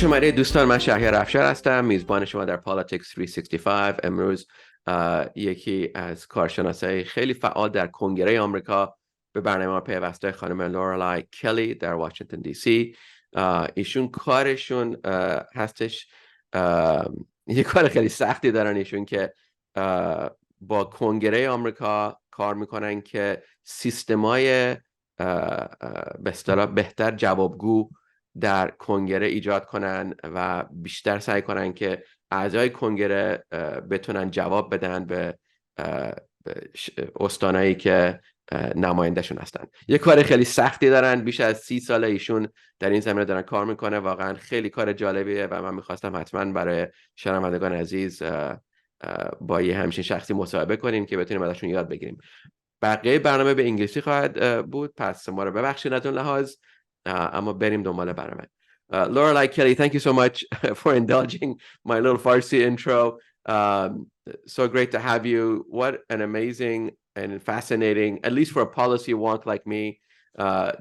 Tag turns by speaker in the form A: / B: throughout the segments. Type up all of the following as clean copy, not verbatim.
A: خوش آمدید دوستان. من شهریار افشار هستم، میزبان شما در پالیتیکس 365. امروز یکی از کارشناسای خیلی فعال در کنگره آمریکا به برنامه پیوسته خانم لورلای کلی در واشنگتن دی سی. ایشون کارشون هستش، یه کار خیلی سختی دارن ایشون که با کنگره آمریکا کار میکنن که سیستمای به اصطلاح بهتر جوابگو در کنگره ایجاد کنن و بیشتر سعی کنن که اعضای کنگره بتونن جواب بدن به استانایی که نمایندهشون هستن. یه کار خیلی سختی دارن، بیش از 30 سال ایشون در این زمینه دارن کار میکنه. واقعا خیلی کار جالبیه و من میخواستم حتما برای شنوندگان عزیز با یه همچین شخصی مصاحبه کنیم که بتونیم ازشون یاد بگیریم. بقیه برنامه به انگلیسی خواهد بود، پس ما رو ببخشید از اون لحاظ، اما بریم دنبال برنامه. Lorelei Kelly, thank you so much for indulging my little Farsi intro. So great to have you. What an amazing and fascinating, at least for a policy wonk like me,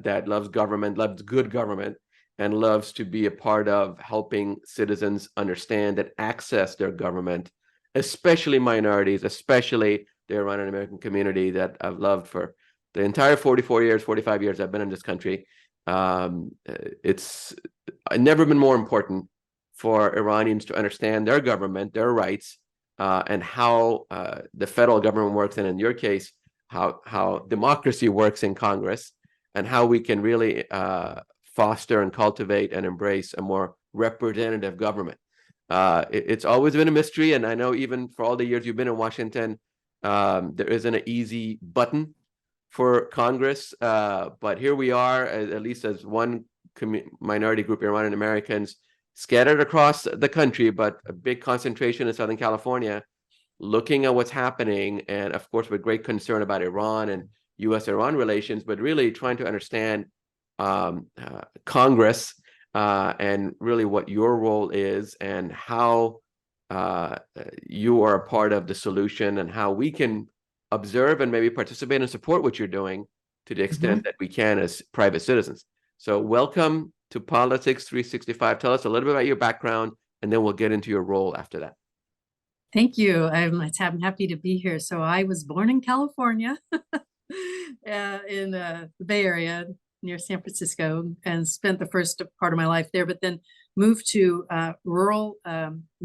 A: that loves government, loves good government, and loves to be a part of helping citizens understand and access their government, especially minorities, especially the Iranian American community that I've loved for the entire 44 years, 45 years I've been in this country. It's never been more important for Iranians to understand their government, their rights, and how the federal government works, and in your case, how democracy works in Congress, and how we can really foster and cultivate and embrace a more representative government. It's always been a mystery, and I know even for all the years you've been in Washington, there isn't an easy button for Congress, but here we are, at least as one minority group, Iranian Americans, scattered across the country, but a big concentration in Southern California, looking at what's happening, and of course with great concern about Iran and U.S.-Iran relations, but really trying to understand Congress and really what your role is, and how you are a part of the solution, and how we can observe and maybe participate and support what you're doing to the extent that we can as private citizens. So welcome to Politics 365. Tell us a little bit about your background, and then we'll get into your role after that.
B: Thank you. I'm happy to be here. So I was born in California, in the Bay Area near San Francisco, and spent the first part of my life there, but then moved to rural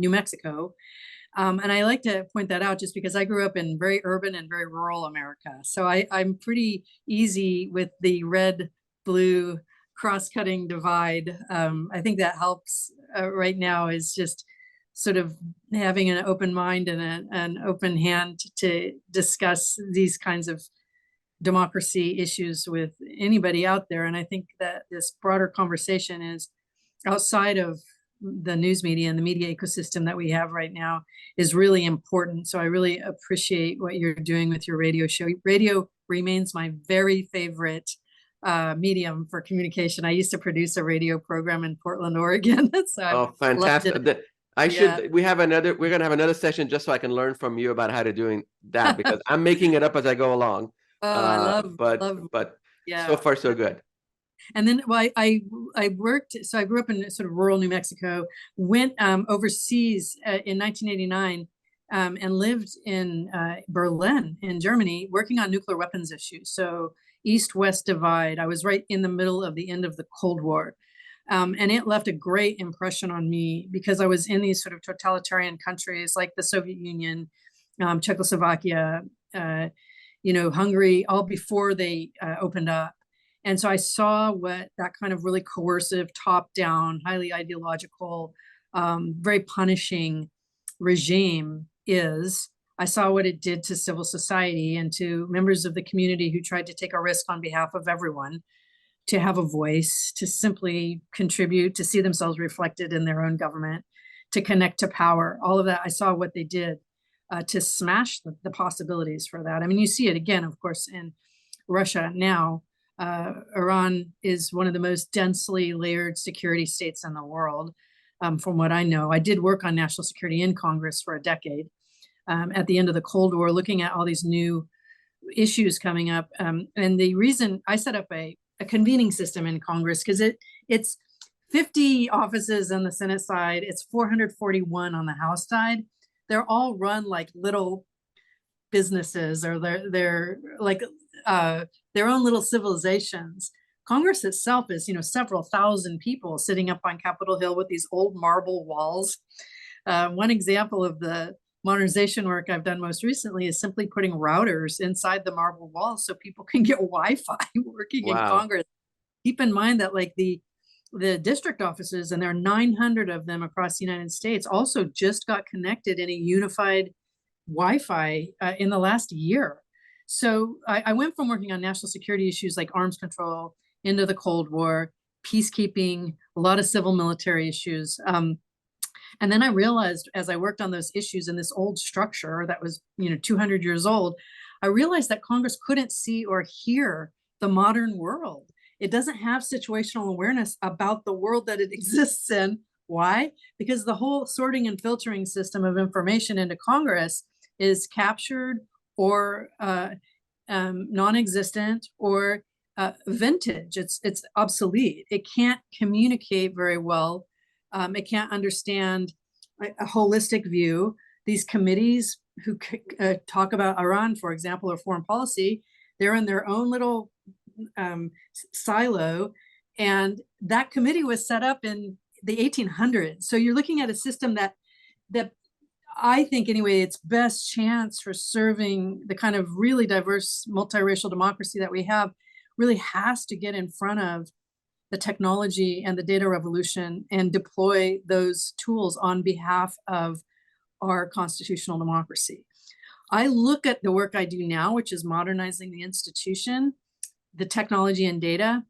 B: New Mexico. And I like to point that out just because I grew up in very urban and very rural America. So I'm pretty easy with the red-blue cross-cutting divide. I think that helps right now, is just sort of having an open mind and an open hand to discuss these kinds of democracy issues with anybody out there. And I think that this broader conversation is outside of the news media and the media ecosystem that we have right now is really important. So I really appreciate what you're doing with your radio show. Radio remains my very favorite medium for communication. I used to produce a radio program in Portland, Oregon. So
A: fantastic. We're going to have another session just so I can learn from you about how to doing that, because I'm making it up as I go along.
B: I
A: but so far so good.
B: And then I worked, so I grew up in sort of rural New Mexico, went overseas in 1989 and lived in Berlin in Germany, working on nuclear weapons issues. So East-West divide. I was right in the middle of the end of the Cold War. And it left a great impression on me because I was in these sort of totalitarian countries like the Soviet Union, Czechoslovakia, Hungary, all before they opened up. And so I saw what that kind of really coercive, top-down, highly ideological, very punishing regime is. I saw what it did to civil society and to members of the community who tried to take a risk on behalf of everyone, to have a voice, to simply contribute, to see themselves reflected in their own government, to connect to power. All of that, I saw what they did to smash the possibilities for that. I mean, you see it again, of course, in Russia now. Iran is one of the most densely layered security states in the world, from what I know. I did work on national security in Congress for a decade at the end of the Cold War, looking at all these new issues coming up. And the reason I set up a convening system in Congress, because it's 50 offices on the Senate side. It's 441 on the House side. They're all run like little businesses, or they're like their own little civilizations. Congress itself is, several thousand people sitting up on Capitol Hill with these old marble walls. One example of the modernization work I've done most recently is simply putting routers inside the marble walls so people can get Wi-Fi working in Congress. Keep in mind that like the district offices, and there are 900 of them across the United States, also just got connected in a unified Wi-Fi in the last year. So I went from working on national security issues like arms control into the Cold War, peacekeeping, a lot of civil military issues. And then I realized, as I worked on those issues in this old structure that was, 200 years old, I realized that Congress couldn't see or hear the modern world. It doesn't have situational awareness about the world that it exists in. Why? Because the whole sorting and filtering system of information into Congress is captured or non-existent or vintage. It's obsolete. It can't communicate very well. It can't understand a holistic view. These committees who talk about Iran, for example, or foreign policy, they're in their own little silo. And that committee was set up in the 1800s. So you're looking at a system that I think, anyway, its best chance for serving the kind of really diverse multiracial democracy that we have really has to get in front of the technology and the data revolution and deploy those tools on behalf of our constitutional democracy. I look at the work I do now, which is modernizing the institution, the technology and data.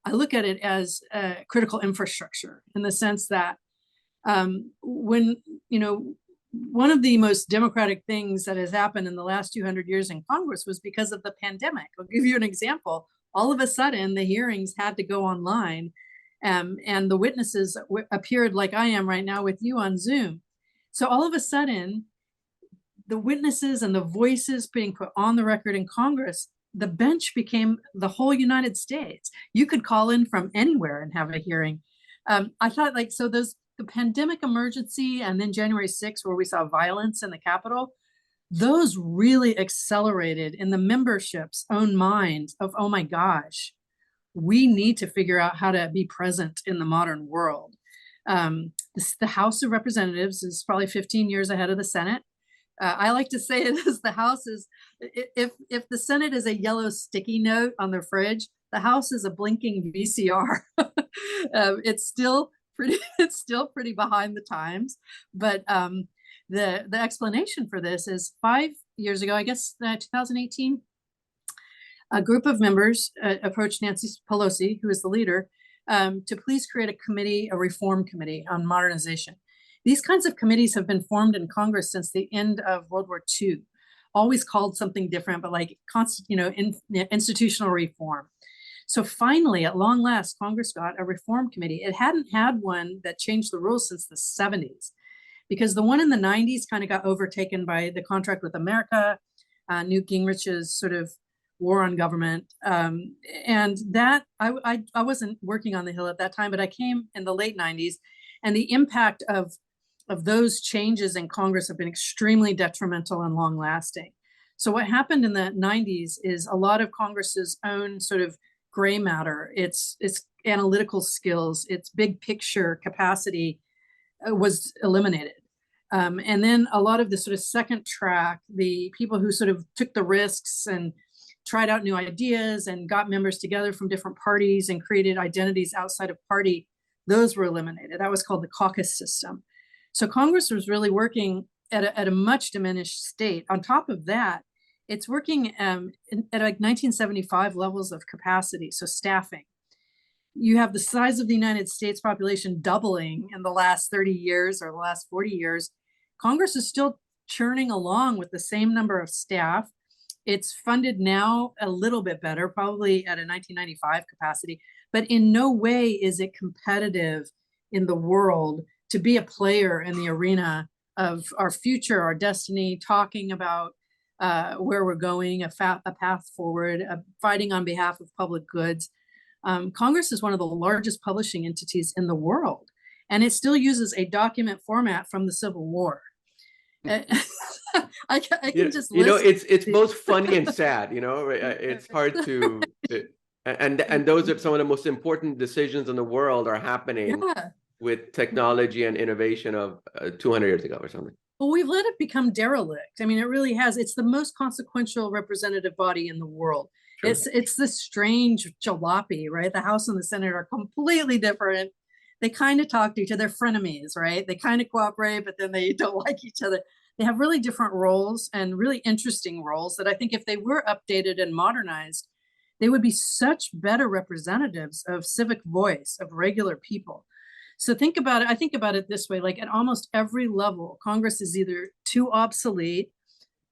B: I look at it as a critical infrastructure in the sense that when, one of the most democratic things that has happened in the last 200 years in Congress was because of the pandemic. I'll give you an example. All of a sudden, the hearings had to go online, and the witnesses appeared like I am right now with you on Zoom. So all of a sudden, the witnesses and the voices being put on the record in Congress, the bench became the whole United States. You could call in from anywhere and have a hearing. I thought the pandemic emergency and then January 6th, where we saw violence in the Capitol, those really accelerated in the membership's own mind of, oh my gosh, we need to figure out how to be present in the modern world. The House of Representatives is probably 15 years ahead of the Senate. I like to say it as the House is, if the Senate is a yellow sticky note on the fridge, the House is a blinking VCR. It's still pretty behind the times, but the explanation for this is 5 years ago, I guess 2018, a group of members approached Nancy Pelosi, who is the leader, to please create a reform committee on modernization. These kinds of committees have been formed in Congress since the end of World War II, always called something different, but like institutional reform. So finally, at long last, Congress got a reform committee. It hadn't had one that changed the rules since the 70s, because the one in the 90s kind of got overtaken by the contract with America, Newt Gingrich's sort of war on government. And that, I wasn't working on the Hill at that time, but I came in the late 90s, and the impact of those changes in Congress have been extremely detrimental and long lasting. So what happened in the 90s is a lot of Congress's own sort of gray matter, its analytical skills, its big picture capacity was eliminated. And then a lot of the sort of second track, the people who sort of took the risks and tried out new ideas and got members together from different parties and created identities outside of party, those were eliminated. That was called the caucus system. So Congress was really working at a much diminished state. On top of that, it's working at like 1975 levels of capacity, so staffing. You have the size of the United States population doubling in the last 30 years or the last 40 years. Congress is still churning along with the same number of staff. It's funded now a little bit better, probably at a 1995 capacity, but in no way is it competitive in the world to be a player in the arena of our future, our destiny, talking about where we're going, a path forward, fighting on behalf of public goods. Congress is one of the largest publishing entities in the world, and it still uses a document format from the Civil War. I can just list
A: it's both funny and sad. It's hard to, and those are some of the most important decisions in the world are happening with technology and innovation of 200 years ago or something.
B: Well, we've let it become derelict. I mean, it really has. It's the most consequential representative body in the world. Sure. It's this strange jalopy, right? The House and the Senate are completely different. They kind of talk to each other. They're frenemies, right? They kind of cooperate, but then they don't like each other. They have really different roles and really interesting roles that I think if they were updated and modernized, they would be such better representatives of civic voice, of regular people. So think about it. I think about it this way, like at almost every level, Congress is either too obsolete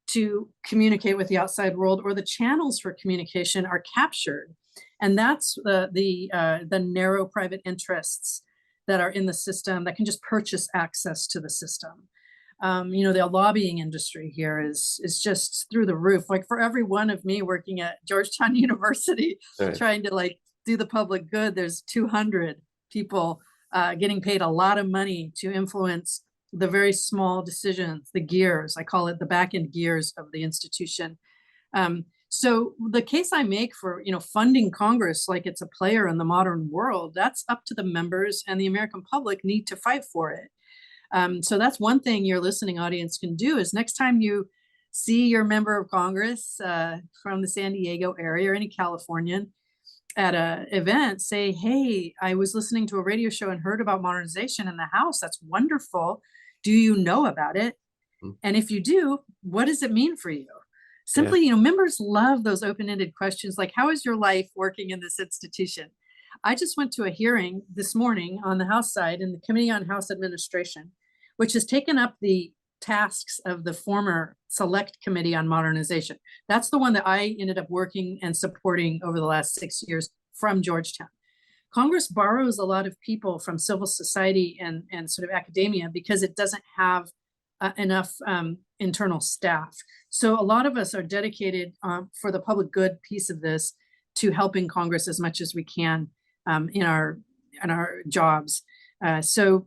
B: to communicate with the outside world, or the channels for communication are captured. And that's the narrow private interests that are in the system that can just purchase access to the system. The lobbying industry here is just through the roof. Like for every one of me working at Georgetown University, trying to like do the public good, there's 200 people getting paid a lot of money to influence the very small decisions, the gears. I call it the back end gears of the institution. So the case I make for funding Congress like it's a player in the modern world, that's up to the members, and the American public need to fight for it. So that's one thing your listening audience can do is next time you see your member of Congress from the San Diego area or any Californian at an event, say, hey, I was listening to a radio show and heard about modernization in the House. That's wonderful. Do you know about it? And if you do, what does it mean for you? Simply, members love those open-ended questions like, how is your life working in this institution? I just went to a hearing this morning on the House side in the Committee on House Administration, which has taken up the tasks of the former Select Committee on Modernization. That's the one that I ended up working and supporting over the last 6 years from Georgetown. Congress borrows a lot of people from civil society and sort of academia because it doesn't have enough internal staff. So a lot of us are dedicated for the public good piece of this to helping Congress as much as we can in our jobs. So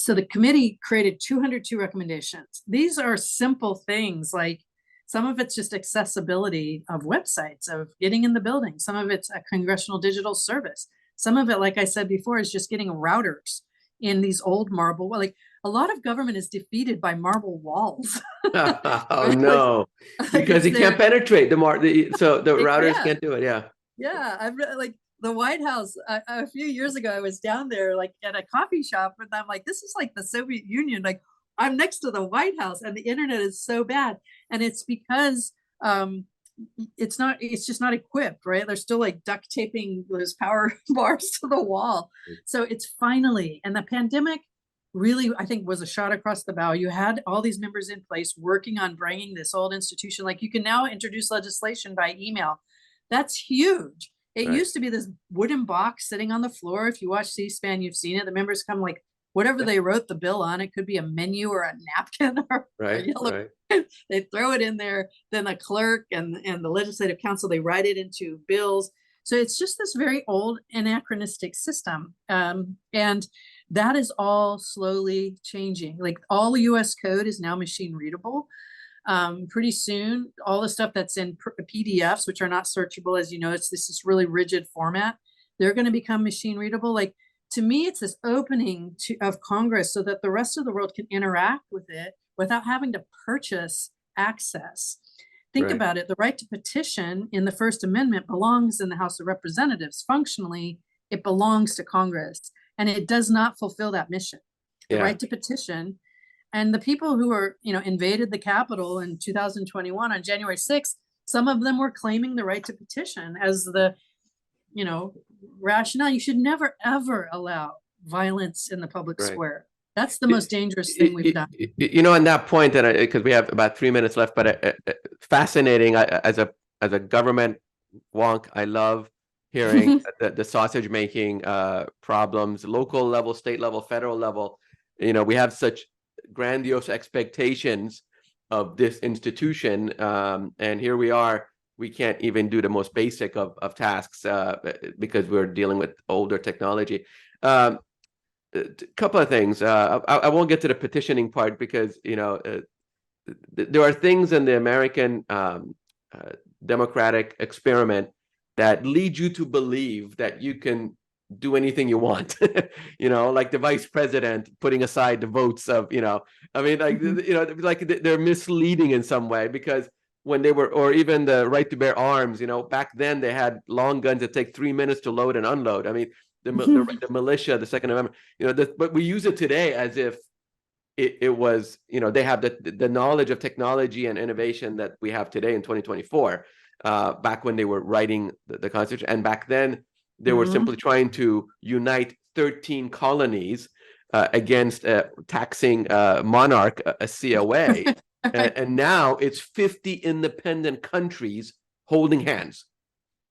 B: the committee created 202 recommendations. These are simple things, like some of it's just accessibility of websites, of getting in the building. Some of it's a congressional digital service. Some of it, like I said before, is just getting routers in these old marble, like a lot of government is defeated by marble walls.
A: Oh no, because you can't penetrate so the routers can't do it.
B: Yeah, I've like the White House. A few years ago, I was down there like at a coffee shop, and I'm like, this is like the Soviet Union. Like I'm next to the White House, and the internet is so bad, and it's because it's just not equipped, right? They're still like duct taping those power bars to the wall. So it's finally, and the pandemic really, I think, was a shot across the bow. You had all these members in place working on bringing this old institution. Like you can now introduce legislation by email. That's huge. It used to be this wooden box sitting on the floor. If you watch C-SPAN, you've seen it. The members come like whatever they wrote the bill on. It could be a menu or a napkin or a yellow. They throw it in there. Then the clerk and the legislative council, they write it into bills. So it's just this very old anachronistic system. And that is all slowly changing. Like all US code is now machine readable. Pretty soon, all the stuff that's in PDFs, which are not searchable, as you know, this is really rigid format. They're going to become machine readable. Like to me, it's this opening of Congress so that the rest of the world can interact with it without having to purchase access. Think about it. The right to petition in the First Amendment belongs in the House of Representatives. Functionally, it belongs to Congress, and it does not fulfill that mission. The right to petition. And the people who are, invaded the Capitol in 2021 on January 6th, some of them were claiming the right to petition as the, rationale. You should never, ever allow violence in the public square. That's the most dangerous thing we've done.
A: On that point, and because we have about 3 minutes left, but fascinating. As a government wonk, I love hearing the sausage making problems, local level, state level, federal level. We have such grandiose expectations of this institution, and here we are we can't even do the most basic of tasks because we're dealing with older technology. A couple of things. I won't get to the petitioning part because, there are things in the American democratic experiment that lead you to believe that you can do anything you want, like the vice president putting aside the votes of, like they're misleading in some way, because when they were, or even the right to bear arms, back then they had long guns that take 3 minutes to load and unload. I mean, the militia, the Second Amendment, but we use it today as if it was, they have the knowledge of technology and innovation that we have today in 2024, back when they were writing the Constitution. And back then, they were simply trying to unite 13 colonies against a taxing monarch, a COA. And now it's 50 independent countries holding hands.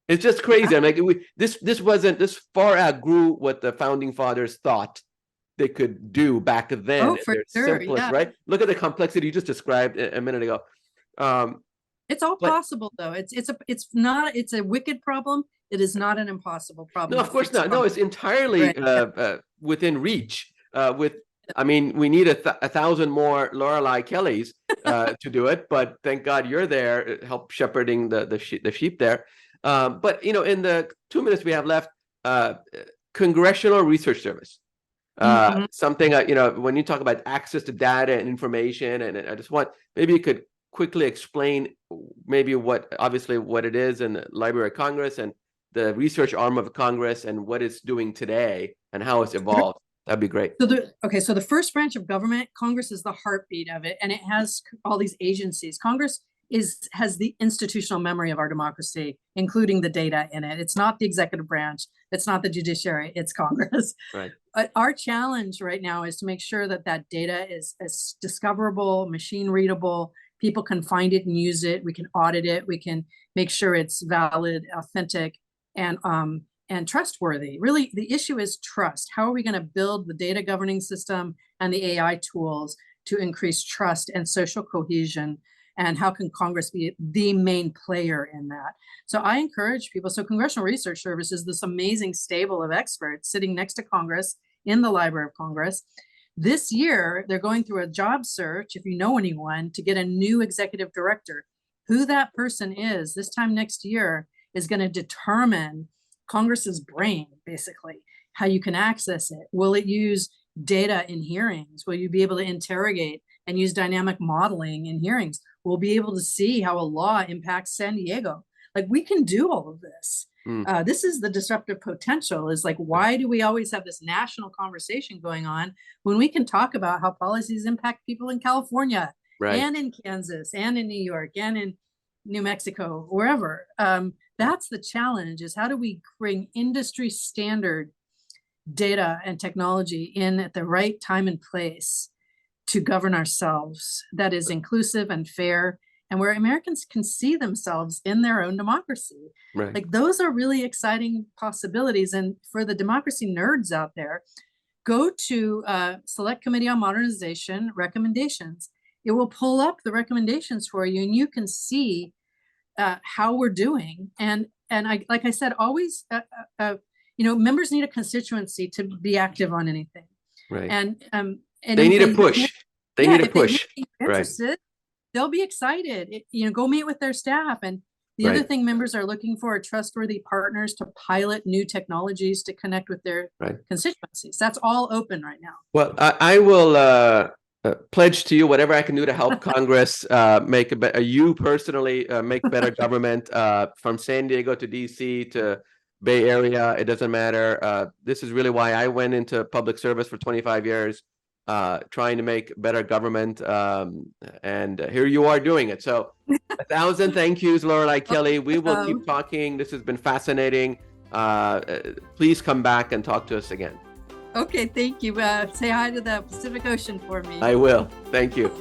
A: It's just crazy. I'm like, this far outgrew what the founding fathers thought they could do back then.
B: Oh, for sure, yeah.
A: Right? Look at the complexity you just described a minute ago.
B: It's all possible, though. It's a wicked problem. It is not an impossible problem.
A: No, of course not. No, it's entirely within reach. We need 1,000 more Lorelei Kellys to do it, but thank God you're there, help shepherding the sheep there. But in the 2 minutes we have left, Congressional Research Service. Something, when you talk about access to data and information, and I just want, maybe you could quickly explain maybe what it is in the Library of Congress and the research arm of Congress and what it's doing today and how it's evolved. That'd be great.
B: So the first branch of government, Congress is the heartbeat of it, and it has all these agencies. Congress has the institutional memory of our democracy, including the data in it. It's not the executive branch. It's not the judiciary. It's Congress.
A: Right.
B: Our challenge right now is to make sure that data is discoverable, machine readable. People can find it and use it. We can audit it. We can make sure it's valid, authentic, and trustworthy. Really, the issue is trust. How are we going to build the data governing system and the AI tools to increase trust and social cohesion? And how can Congress be the main player in that? So I encourage people. So Congressional Research Service is this amazing stable of experts sitting next to Congress in the Library of Congress. This year, they're going through a job search, if you know anyone, to get a new executive director. Who that person is this time next year is going to determine Congress's brain, basically, how you can access it. Will it use data in hearings? Will you be able to interrogate and use dynamic modeling in hearings? We'll be able to see how a law impacts San Diego. Like, we can do all of this. This is the disruptive potential, is like, why do we always have this national conversation going on when we can talk about how policies impact people in California, right, and in Kansas and in New York and in New Mexico, wherever. That's the challenge, is how do we bring industry standard data and technology in at the right time and place to govern ourselves, that is inclusive and fair, and where Americans can see themselves in their own democracy.
A: Right.
B: Like, those are really exciting possibilities. And for the democracy nerds out there, go to Select Committee on Modernization recommendations. It will pull up the recommendations for you, and you can see how we're doing. And like I said, always, members need a constituency to be active on anything.
A: Right.
B: And
A: they need a push. They need a push.
B: Right. They'll be excited. Go meet with their staff. And the other thing members are looking for are trustworthy partners to pilot new technologies to connect with their constituencies. That's all open right now.
A: Well, I will pledge to you whatever I can do to help Congress make you personally make better government, from San Diego to DC to Bay Area. It doesn't matter. This is really why I went into public service for 25 years. Trying to make better government, and here you are doing it. So 1,000 thank yous, Lorelei Kelly. We will keep talking. This has been fascinating. Please come back and talk to us again.
B: Okay, thank you. Say hi to the Pacific Ocean for me.
A: I will. Thank you.